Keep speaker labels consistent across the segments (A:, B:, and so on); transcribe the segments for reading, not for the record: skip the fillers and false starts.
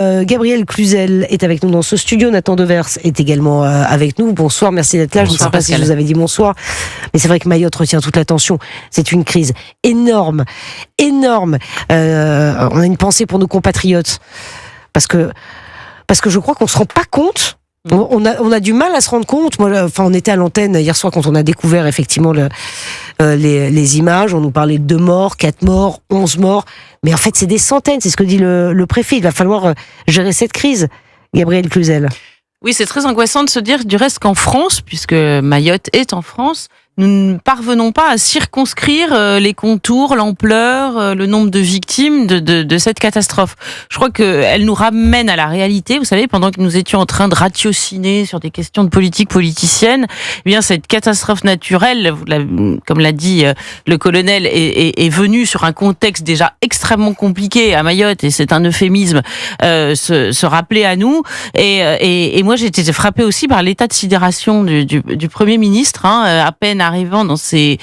A: Gabriel Cluzel est avec nous dans ce studio. Nathan Devers est également avec nous. Bonsoir, merci d'être là. Je ne sais pas si je vous avais dit bonsoir, mais c'est vrai que Mayotte retient toute l'attention. C'est une crise énorme. On a une pensée pour nos compatriotes parce que je crois qu'on se rend pas compte. On a du mal à se rendre compte. On était à l'antenne hier soir quand on a découvert effectivement les images. On nous parlait de 2 morts, 4 morts, 11 morts. Mais en fait, c'est des centaines. C'est ce que dit le préfet. Il va falloir gérer cette crise. Gabriel Cluzel.
B: Oui, c'est très angoissant de se dire du reste qu'en France, puisque Mayotte est en France, nous ne parvenons pas à circonscrire les contours, l'ampleur, le nombre de victimes de cette catastrophe. Je crois qu'elle nous ramène à la réalité. Vous savez, pendant que nous étions en train de ratiociner sur des questions de politique politicienne, eh bien cette catastrophe naturelle, comme l'a dit le colonel, est venue sur un contexte déjà extrêmement compliqué à Mayotte, et c'est un euphémisme, se rappeler à nous. Et moi, j'ai été frappée aussi par l'état de sidération du Premier ministre, à peine arrivant dans ces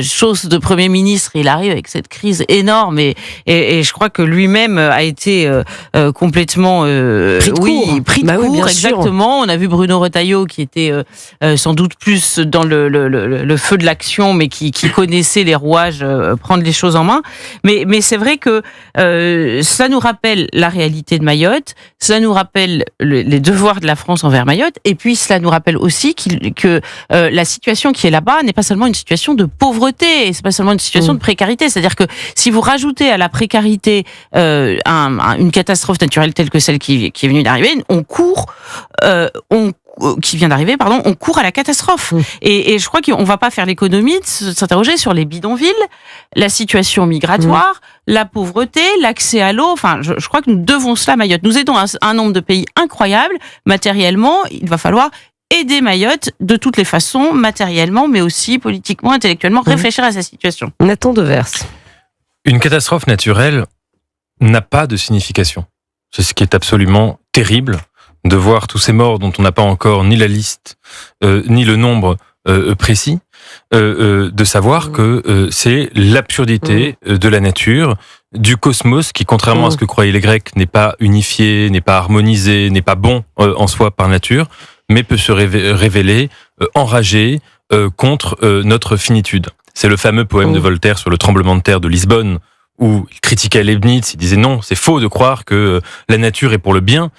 B: choses de Premier ministre, il arrive avec cette crise énorme et je crois que lui-même a été complètement pris de court, exactement. On a vu Bruno Retailleau qui était sans doute plus dans le feu de l'action, mais qui connaissait les rouages, prendre les choses en main. Mais c'est vrai que ça nous rappelle la réalité de Mayotte, ça nous rappelle les devoirs de la France envers Mayotte, et puis cela nous rappelle aussi que la situation qui est là-bas n'est pas seulement une situation de pauvreté, et c'est pas seulement une situation de précarité. C'est-à-dire que si vous rajoutez à la précarité une catastrophe naturelle telle que celle qui est venue d'arriver, on court à la catastrophe. Et je crois qu'on va pas faire l'économie de s'interroger sur les bidonvilles, la situation migratoire, la pauvreté, l'accès à l'eau. Enfin, je crois que nous devons cela à Mayotte. Nous aidons un nombre de pays incroyable. Matériellement, il va falloir aider Mayotte de toutes les façons, matériellement, mais aussi politiquement, intellectuellement, réfléchir à sa situation.
A: Nathan Devers.
C: Une catastrophe naturelle n'a pas de signification. C'est ce qui est absolument terrible, de voir tous ces morts dont on n'a pas encore ni la liste, ni le nombre précis, de savoir que c'est l'absurdité de la nature, du cosmos, qui, contrairement à ce que croyaient les Grecs, n'est pas unifié, n'est pas harmonisé, n'est pas bon en soi par nature, mais peut se révéler enragé contre notre finitude. C'est le fameux poème de Voltaire sur le tremblement de terre de Lisbonne, où il critiquait Leibniz, il disait non, c'est faux de croire que la nature est pour le bien.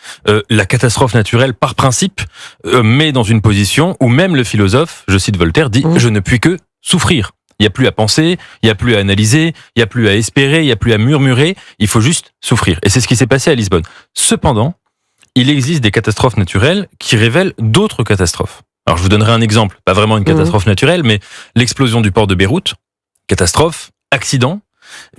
C: La catastrophe naturelle, par principe, met dans une position où même le philosophe, je cite Voltaire, dit « je ne puis que souffrir ». Il n'y a plus à penser, il n'y a plus à analyser, il n'y a plus à espérer, il n'y a plus à murmurer, il faut juste souffrir. Et c'est ce qui s'est passé à Lisbonne. Cependant, il existe des catastrophes naturelles qui révèlent d'autres catastrophes. Alors je vous donnerai un exemple, pas vraiment une catastrophe naturelle, mais l'explosion du port de Beyrouth, catastrophe, accident,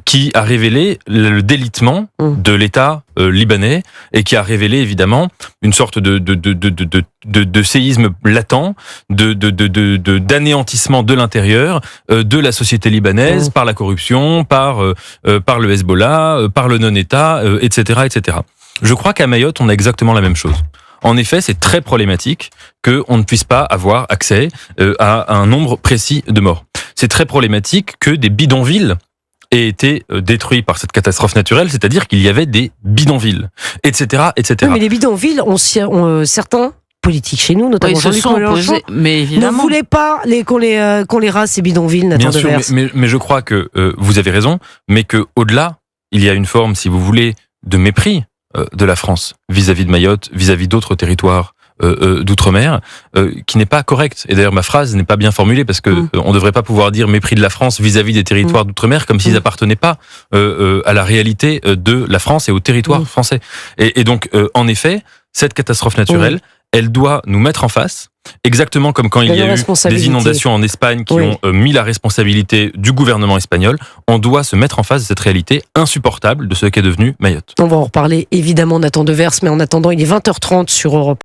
C: qui a révélé le délitement de l'État libanais et qui a révélé évidemment une sorte de séisme latent, d'anéantissement de l'intérieur de la société libanaise par la corruption, par le Hezbollah, par le non-État, etc., etc. Je crois qu'à Mayotte, on a exactement la même chose. En effet, c'est très problématique qu'on ne puisse pas avoir accès à un nombre précis de morts. C'est très problématique que des bidonvilles aient été détruits par cette catastrophe naturelle, c'est-à-dire qu'il y avait des bidonvilles, etc., etc.
A: Oui, mais les bidonvilles, certains politiques chez nous, notamment Jean-Luc Mélenchon, ne voulaient pas qu'on les rase, ces bidonvilles, Nathan Devers.
C: Bien sûr, mais je crois que vous avez raison, mais qu'au-delà, il y a une forme, si vous voulez, de mépris de la France vis-à-vis de Mayotte, vis-à-vis d'autres territoires d'outre-mer, qui n'est pas correcte. Et d'ailleurs, ma phrase n'est pas bien formulée parce que on ne devrait pas pouvoir dire mépris de la France vis-à-vis des territoires d'outre-mer comme s'ils appartenaient pas à la réalité de la France et au territoire français. Et donc, en effet, cette catastrophe naturelle, elle doit nous mettre en face, exactement comme quand il y a eu des inondations en Espagne qui ont mis la responsabilité du gouvernement espagnol. On doit se mettre en face de cette réalité insupportable de ce qu'est devenu Mayotte.
A: On va en reparler évidemment, Nathan Devers, mais en attendant, il est 20h30 sur Europe.